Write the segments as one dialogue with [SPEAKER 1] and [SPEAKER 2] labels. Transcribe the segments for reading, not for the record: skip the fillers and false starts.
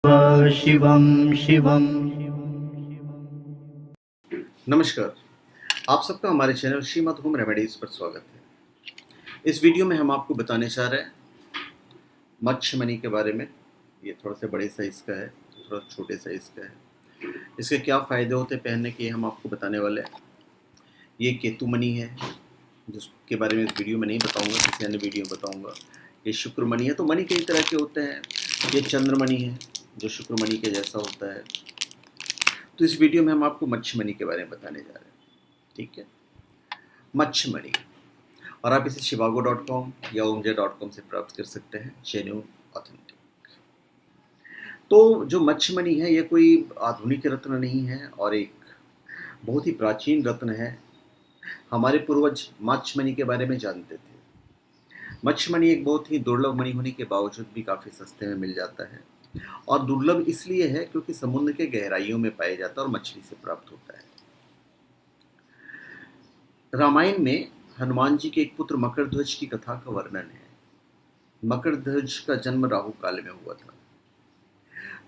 [SPEAKER 1] शिवं शिवं।
[SPEAKER 2] नमस्कार, आप सबका हमारे चैनल श्रीमद होम रेमेडीज़ पर स्वागत है। इस वीडियो में हम आपको बताने जा रहे हैं मत्स्य मनी के बारे में। ये थोड़ा सा बड़े साइज़ का है, थोड़ा छोटे साइज़ का है। इसके क्या फ़ायदे होते हैं पहनने के, हम आपको बताने वाले हैं। ये केतु मनी है, जिसके बारे में इस वीडियो में नहीं बताऊंगा, किसी अन्य वीडियो में बताऊंगा। ये शुक्र मनी है। तो मनी कई तरह के होते हैं। ये चंद्र मनी है, जो शुक्र मनी के जैसा होता है। तो इस वीडियो में हम आपको मत्स्य मनी के बारे में बताने जा रहे हैं, ठीक है। मत्स्य मनी, और आप इसे shivago.com या omj.com से प्राप्त कर सकते हैं, जेन्युइन ऑथेंटिक। तो जो मत्स्य मनी है, ये कोई आधुनिक रत्न नहीं है और एक बहुत ही प्राचीन रत्न है। हमारे पूर्वज मत्स्य मनी के बारे में जानते थे। मत्स्य मनी एक बहुत ही दुर्लभ मणि होने के बावजूद भी काफ़ी सस्ते में मिल जाता है, और दुर्लभ इसलिए है क्योंकि समुद्र के गहराइयों में पाया जाता है और मछली से प्राप्त होता है। रामायण में हनुमान जी के एक पुत्र मकरध्वज की कथा का वर्णन है। मकरध्वज का जन्म राहु काल में हुआ था।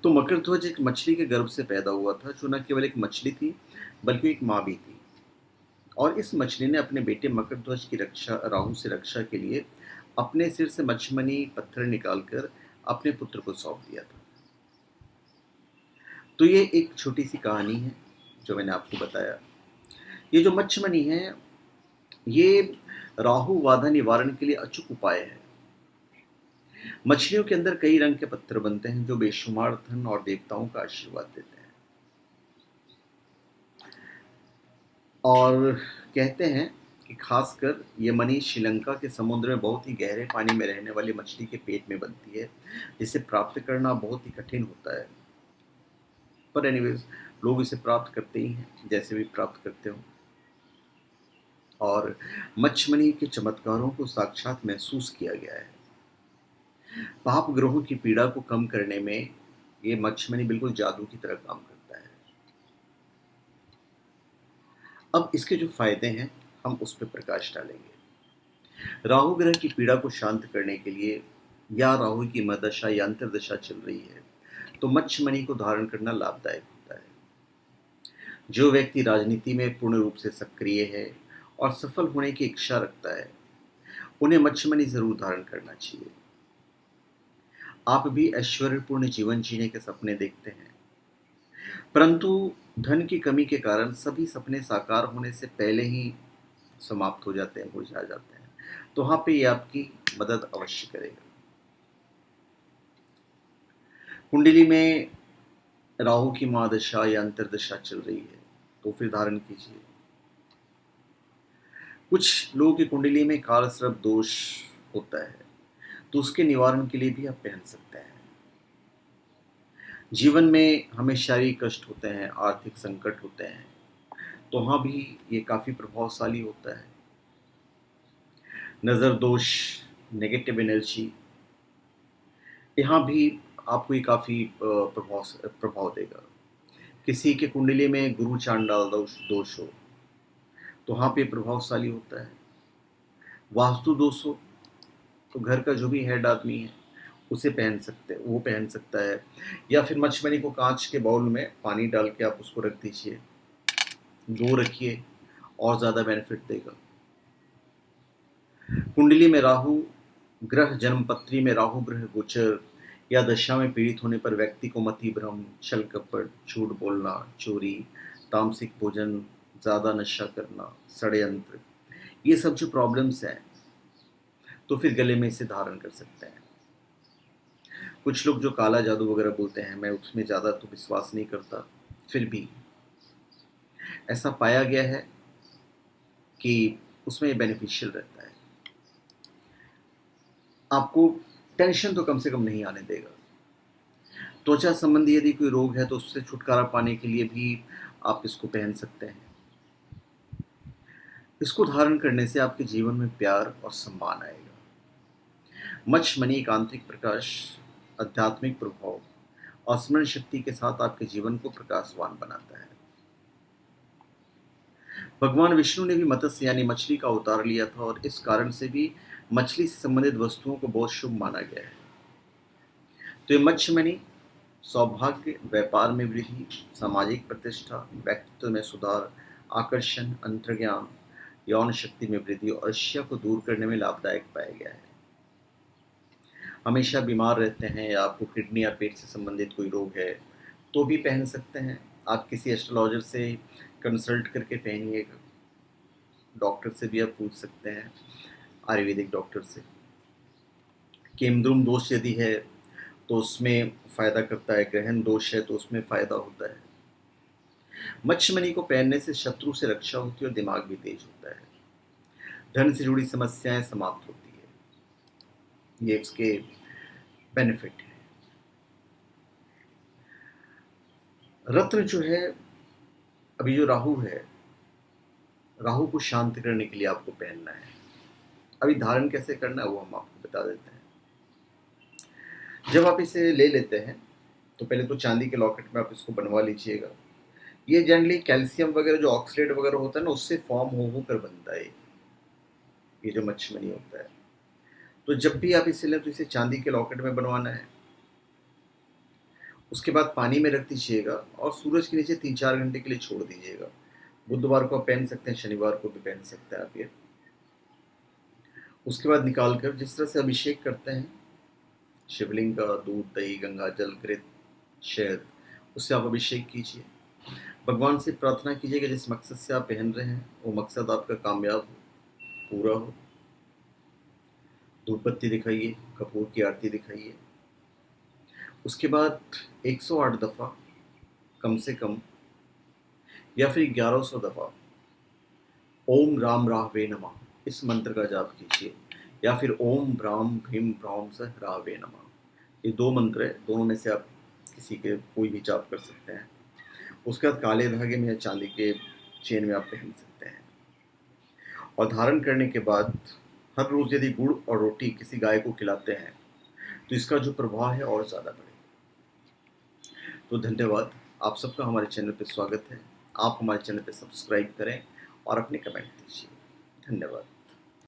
[SPEAKER 2] तो मकरध्वज एक मछली के गर्भ से पैदा हुआ था, जो न केवल एक मछली थी बल्कि एक माँ भी थी। और इस मछली ने अपने बेटे मकरध्वज की रक्षा, राहु से रक्षा के लिए अपने सिर से मच्छमनी पत्थर निकालकर अपने पुत्र को सौंप दिया था। तो ये एक छोटी सी कहानी है जो मैंने आपको बताया। ये जो मच्छमनी है, ये राहु बाधा निवारण के लिए अचूक उपाय है। मछलियों के अंदर कई रंग के पत्थर बनते हैं जो बेशुमार धन और देवताओं का आशीर्वाद देते हैं। और कहते हैं कि खासकर ये मणि श्रीलंका के समुद्र में बहुत ही गहरे पानी में रहने वाली मछली के पेट में बनती है, जिसे प्राप्त करना बहुत ही कठिन होता है। पर एनीवेज, लोग इसे प्राप्त करते ही हैं, जैसे भी प्राप्त करते हो। और मच्छमणि के चमत्कारों को साक्षात महसूस किया गया है। पाप ग्रहों की पीड़ा को कम करने में ये मच्छमणि बिल्कुल जादू की तरह काम करता है। अब इसके जो फायदे हैं, हम उस पर प्रकाश डालेंगे। राहु ग्रह की पीड़ा को शांत करने के लिए, या राहु की मदशा या अंतर्दशा चल रही है, तो मच्छमणि को धारण करना लाभदायक होता है। जो व्यक्ति राजनीति में पूर्ण रूप से सक्रिय है और सफल होने की इच्छा रखता है, उन्हें मच्छमणि जरूर धारण करना चाहिए। आप भी ऐश्वर्यपूर्ण जीवन जीने के सपने देखते हैं, परंतु धन की कमी के कारण सभी सपने साकार होने से पहले ही समाप्त हो जाते हैं, मुरझा जाते हैं। तो वहाँ पे ये आपकी मदद अवश्य करेगा। कुंडली में राहु की महादशा या अंतर्दशा चल रही है, तो फिर धारण कीजिए। कुछ लोगों की कुंडली में कालसर्प दोष होता है, तो उसके निवारण के लिए भी आप पहन सकते हैं। जीवन में हमें शारीरिक कष्ट होते हैं, आर्थिक संकट होते हैं, तो वहाँ भी ये काफ़ी प्रभावशाली होता है। नज़र दोष, नेगेटिव एनर्जी, यहाँ भी आपको ये काफ़ी प्रभाव देगा। किसी के कुंडली में गुरु चांडाल दोष हो, तो वहाँ पे प्रभावशाली होता है। वास्तु दोष हो, तो घर का जो भी हेड आदमी है उसे वो पहन सकता है। या फिर मच्छमणि को कांच के बाउल में पानी डाल के आप उसको रख दीजिए, 2 रखिए, और ज़्यादा बेनिफिट देगा। कुंडली में राहु ग्रह, जन्मपत्री में राहु ग्रह गोचर या दशा में पीड़ित होने पर व्यक्ति को मति भ्रम, छल कपट, झूठ बोलना, चोरी, तामसिक भोजन, ज़्यादा नशा करना, षड्यंत्र, ये सब जो प्रॉब्लम्स हैं, तो फिर गले में इसे धारण कर सकते हैं। कुछ लोग जो काला जादू वगैरह बोलते हैं, मैं उसमें ज़्यादा तो विश्वास नहीं करता, फिर भी ऐसा पाया गया है कि उसमें ये बेनिफिशियल रहता है। आपको टेंशन तो कम से कम नहीं आने देगा। त्वचा संबंधी यदि कोई रोग है तो उससे छुटकारा पाने के लिए भी आप इसको पहन सकते हैं। इसको धारण करने से आपके जीवन में प्यार और सम्मान आएगा। मच्छमणि एक आंतरिक प्रकाश, आध्यात्मिक प्रभाव और स्मरण शक्ति के साथ आपके जीवन को प्रकाशवान बनाता है। भगवान विष्णु ने भी मत्स्य यानी मछली का अवतार लिया था, और इस कारण से भी मछली से संबंधित वस्तुओं को बहुत शुभ माना गया है। तो ये मच्छमणि सौभाग्य, व्यापार में वृद्धि, सामाजिक प्रतिष्ठा, व्यक्तित्व में सुधार, आकर्षण, अंतर्ज्ञान, यौन शक्ति में वृद्धि और अर्शिया को दूर करने में लाभदायक पाया गया है। हमेशा बीमार रहते हैं या आपको किडनी या पेट से संबंधित कोई रोग है तो भी पहन सकते हैं। आप किसी एस्ट्रोलॉजर से कंसल्ट करके पहनिएगा। डॉक्टर से भी आप पूछ सकते हैं, आयुर्वेदिक डॉक्टर से। केमद्रुम दोष यदि है तो उसमें फ़ायदा करता है, ग्रहण दोष है तो उसमें फ़ायदा होता है। मच्छमणि को पहनने से शत्रु से रक्षा होती है और दिमाग भी तेज होता है। धन से जुड़ी समस्याएं समाप्त होती है। ये इसके बेनिफिट है। रत्न जो है, अभी जो राहु है, राहु को शांत करने के लिए आपको पहनना है। अभी धारण कैसे करना है वो हम आपको बता देते हैं। जब आप इसे ले लेते हैं तो पहले तो चांदी के लॉकेट में आप इसको बनवा लीजिएगा। ये जनरली कैल्शियम वगैरह जो ऑक्सीडेट वगैरह होता है ना, उससे फॉर्म हो कर बनता है ये जो मच्छमणि होता है। तो जब भी आप इसे लें तो इसे चांदी के लॉकेट में बनवाना है। उसके बाद पानी में रख दीजिएगा और सूरज के नीचे 3-4 घंटे के लिए छोड़ दीजिएगा। बुधवार को आप पहन सकते हैं, शनिवार को भी पहन सकते हैं आप ये। उसके बाद निकाल कर जिस तरह से अभिषेक करते हैं शिवलिंग का, दूध, दही, गंगा जल, घृत, शहद, उससे आप अभिषेक कीजिए। भगवान से प्रार्थना कीजिए कि जिस मकसद से आप पहन रहे हैं वो मकसद आपका कामयाब हो, पूरा हो। धूप बत्ती दिखाइए, कपूर की आरती दिखाइए। उसके बाद 108 दफ़ा कम से कम या फिर 1100 दफ़ा ओम राम राहवे नमः इस मंत्र का जाप कीजिए, या फिर ओम ब्राह्म भीम ब्राह्म सह राहवे नमः। ये 2 मंत्र है, दोनों में से आप किसी के कोई भी जाप कर सकते हैं। उसके बाद काले धागे में या चांदी के चेन में आप पहन सकते हैं। और धारण करने के बाद हर रोज़ यदि गुड़ और रोटी किसी गाय को खिलाते हैं तो इसका जो प्रभाव है और ज़्यादा बढ़ेगा। तो धन्यवाद, आप सबका हमारे चैनल पर स्वागत है। आप हमारे चैनल पर सब्सक्राइब करें और अपने कमेंट दीजिए। धन्यवाद।